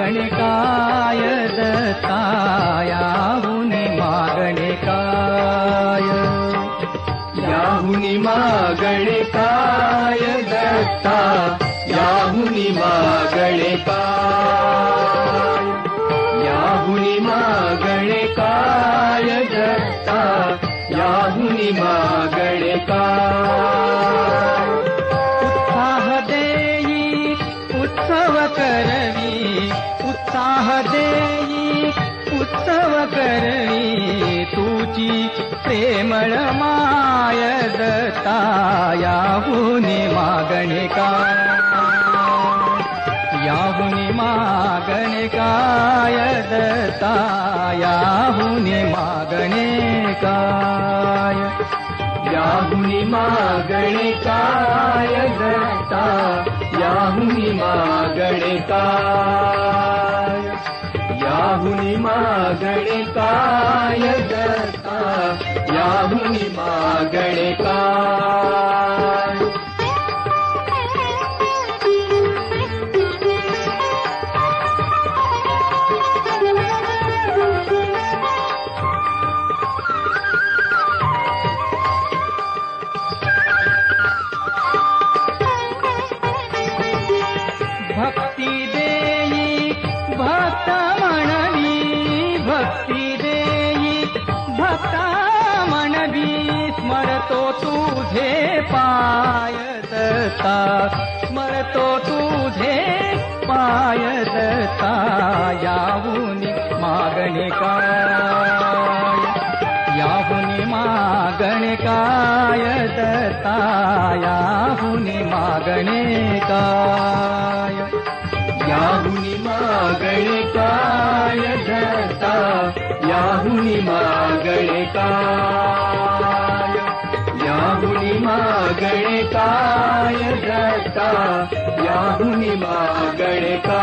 मागणे काय दत्ता याहुनी मागणे काय याहुनी मागणे काय दत्ता याहुनी मागणे काय याहुनी मागणे काय दत्ता याहुनी मागणे काय उत्साह देई उत्सव करवी उत्साह देई उत्सव करवी तुझी प्रेमळ माय दत्ता याहुनी मागणे काय याहुनी मागणे काय दत्ता याहुनी मागणे काय याहुनी मागणे काय दत्ता याहुनी मागणे काय याहुनी मागणे काय दत्ता याहुनी मागणे काय भक्ती देई भक्त म्हणवी भक्ती देई भक्ता म्हणवी स्मरतो तुझे पाय दत्ता स्मरतो तुझे पाय दत्ता याहुनी मागणे काय याहुनी मागणे काय दत्ता याहुनी मागणे काय याहुनी मागणे काय दत्ता याहुनी मागणे काय याहुनी मागणे काय दत्ता याहुनी मागणे काय